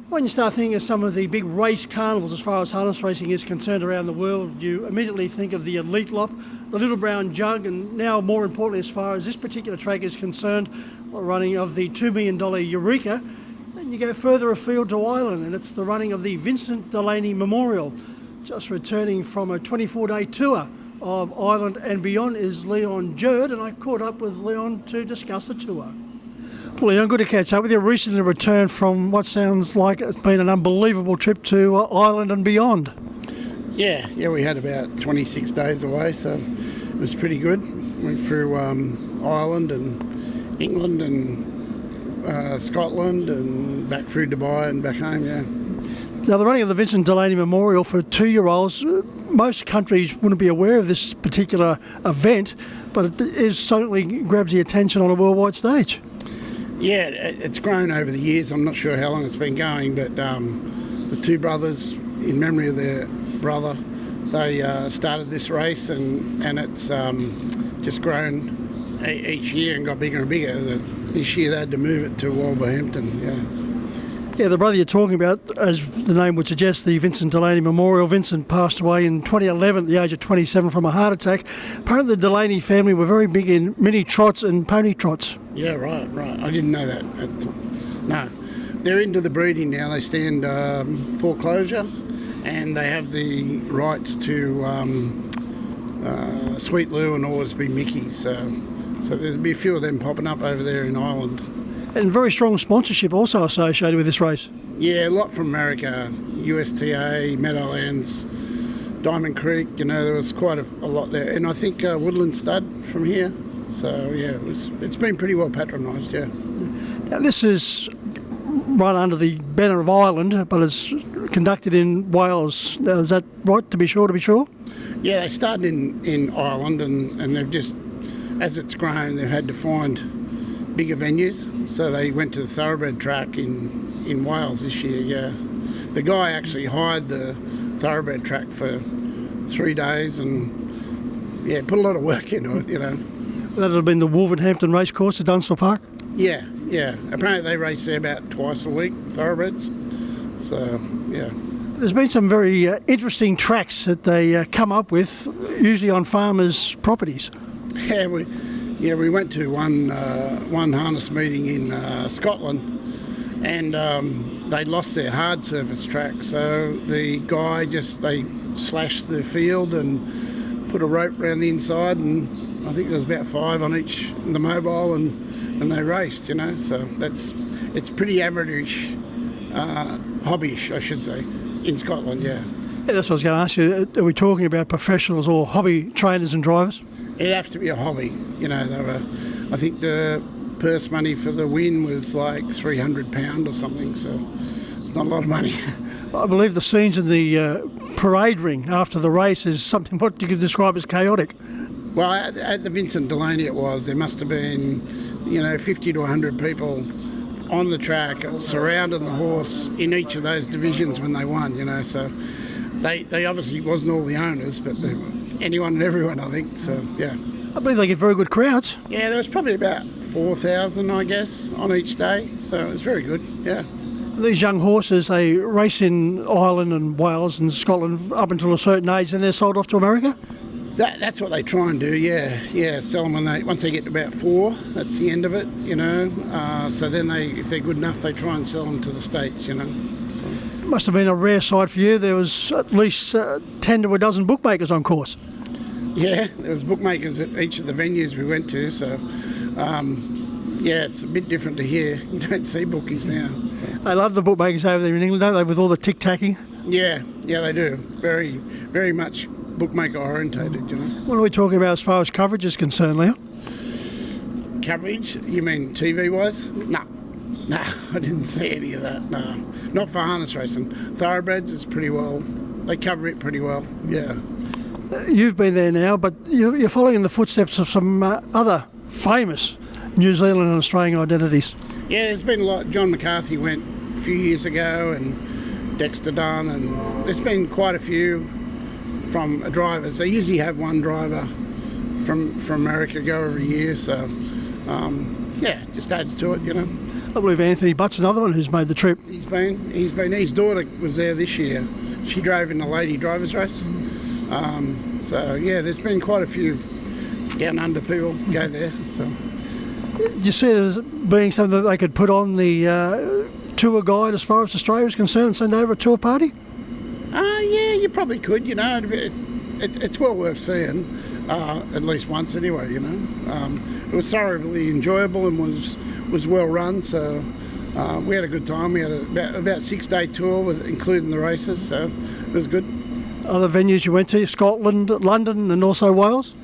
When you start thinking of some of the big race carnivals as far as harness racing is concerned around the world, you immediately think of the Elite Lop, the Little Brown Jug, and now more importantly as far as this particular track is concerned, the running of the $2 million Eureka. Then you go further afield to Ireland and it's the running of the Vincent Delaney Memorial. Just returning from a 24-day tour of Ireland and beyond is Leon Jurd, and I caught up with Leon to discuss the tour. Well, Leon, good to catch up with you. Recently returned from what sounds like it's been an unbelievable trip to Ireland and beyond. Yeah, we had about 26 days away, so it was pretty good. Went through Ireland and England and Scotland and back through Dubai and back home, yeah. Now, the running of the Vincent Delaney Memorial for 2-year-olds, most countries wouldn't be aware of this particular event, but it is certainly grabs the attention on a worldwide stage. Yeah, it's grown over the years. I'm not sure how long it's been going, but the two brothers, in memory of their brother, they started this race, and it's just grown each year and got bigger and bigger. This year they had to move it to Wolverhampton, yeah. Yeah, the brother you're talking about, as the name would suggest, the Vincent Delaney Memorial. Vincent passed away in 2011 at the age of 27 from a heart attack. Apparently the Delaney family were very big in mini trots and pony trots. Yeah, right. I didn't know that. No. They're into the breeding now. They stand foreclosure and they have the rights to Sweet Lou and Ormsby Mickey. So there'll be a few of them popping up over there in Ireland. And very strong sponsorship also associated with this race. Yeah, a lot from America, USTA, Meadowlands, Diamond Creek, there was quite a lot there. And I think Woodland Stud from here. So, yeah, it's been pretty well patronised, yeah. Now, this is run under the banner of Ireland, but it's conducted in Wales. Now, is that right, to be sure? Yeah, they started in Ireland and they've just, as it's grown, they've had to find bigger venues, so they went to the thoroughbred track in Wales this year, yeah. The guy actually hired the thoroughbred track for 3 days and, yeah, put a lot of work into it, That would have been the Wolverhampton Racecourse at Dunstall Park? Yeah. Apparently they race there about twice a week, thoroughbreds, so, yeah. There's been some very interesting tracks that they come up with, usually on farmers' properties. Yeah, we went to one harness meeting in Scotland, and they lost their hard surface track. So the guy they slashed the field and put a rope around the inside, and I think there was about 5 on each the mobile, and they raced. So it's pretty amateurish, hobbyish, I should say, in Scotland. Yeah. Yeah, that's what I was going to ask you. Are we talking about professionals or hobby trainers and drivers? It'd have to be a hobby, I think the purse money for the win was like £300 or something, so it's not a lot of money. I believe the scenes in the parade ring after the race is something what you could describe as chaotic. Well, at the Vincent Delaney there must have been, 50 to 100 people on the track surrounding the horse in each of those divisions when they won, so they obviously wasn't all the owners, but anyone and everyone, I think, so yeah. I believe they get very good crowds. Yeah, there was probably about 4,000, I guess, on each day, so it was very good, yeah. These young horses, they race in Ireland and Wales and Scotland up until a certain age, and they're sold off to America? That's what they try and do, yeah, sell them once they get to about 4, that's the end of it, so then if they're good enough, they try and sell them to the States, so. It must have been a rare sight for you. There was at least 10 to a dozen bookmakers on course. Yeah, there was bookmakers at each of the venues we went to, so it's a bit different to here. You don't see bookies now. So. They love the bookmakers over there in England, don't they, with all the tic-tacking? Yeah, they do. Very, very much bookmaker orientated, What are we talking about as far as coverage is concerned, Leon? Coverage? You mean TV-wise? No, I didn't see any of that, no. Not for harness racing. Thoroughbreds is pretty well, they cover it pretty well, yeah. You've been there now, but you're following in the footsteps of some other famous New Zealand and Australian identities. Yeah, there's been a lot. John McCarthy went a few years ago, and Dexter Dunn, and there's been quite a few from drivers. They usually have one driver from America go every year, so just adds to it, I believe Anthony Butt's another one who's made the trip. He's been. His daughter was there this year. She drove in the lady drivers race. So yeah, there's been quite a few down under people go there. So Do you see it as being something that they could put on the tour guide as far as Australia is concerned and send over a tour party? Yeah, you probably could. You know, it's well worth seeing at least once anyway. You know, it was thoroughly enjoyable and was well run. So we had a good time. We had about 6-day tour with including the races. So it was good. Other venues you went to, Scotland, London and also Wales?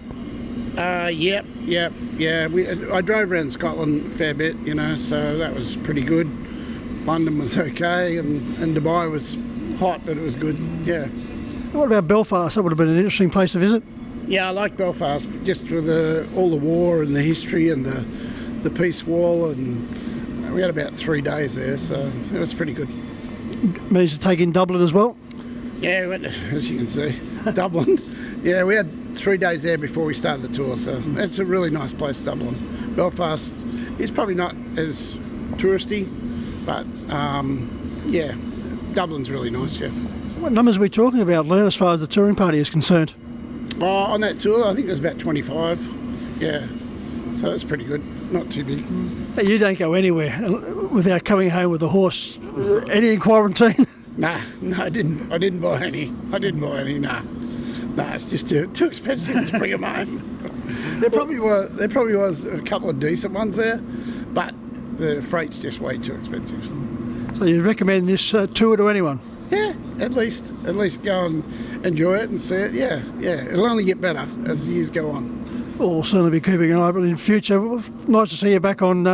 Yep. I drove around Scotland a fair bit, you know, so that was pretty good. London was okay, and Dubai was hot, but it was good, yeah. What about Belfast? That would have been an interesting place to visit. Yeah, I like Belfast, just with all the war and the history and the peace wall, and we had about 3 days there, so it was pretty good. Managed to take in Dublin as well? Yeah, we went, as you can see, Dublin. Yeah, we had 3 days there before we started the tour, so it's a really nice place, Dublin. Belfast is probably not as touristy, but yeah, Dublin's really nice, yeah. What numbers are we talking about, Leon, as far as the touring party is concerned? On that tour, I think there's about 25, yeah, so it's pretty good, not too big. Hey, you don't go anywhere without coming home with a horse. Any in quarantine? Nah, I didn't buy any, nah. Nah, it's just too expensive to bring them home. There probably was a couple of decent ones there, but the freight's just way too expensive. So you recommend this tour to anyone? Yeah, at least go and enjoy it and see it. Yeah. It'll only get better as the years go on. Well, we'll certainly be keeping an eye on it in future. Nice to see you back on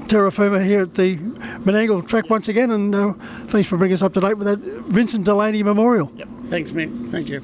Terra Firma here at the Menangle track once again, and thanks for bringing us up to date with that Vincent Delaney Memorial. Yep. Thanks, Mick. Thank you.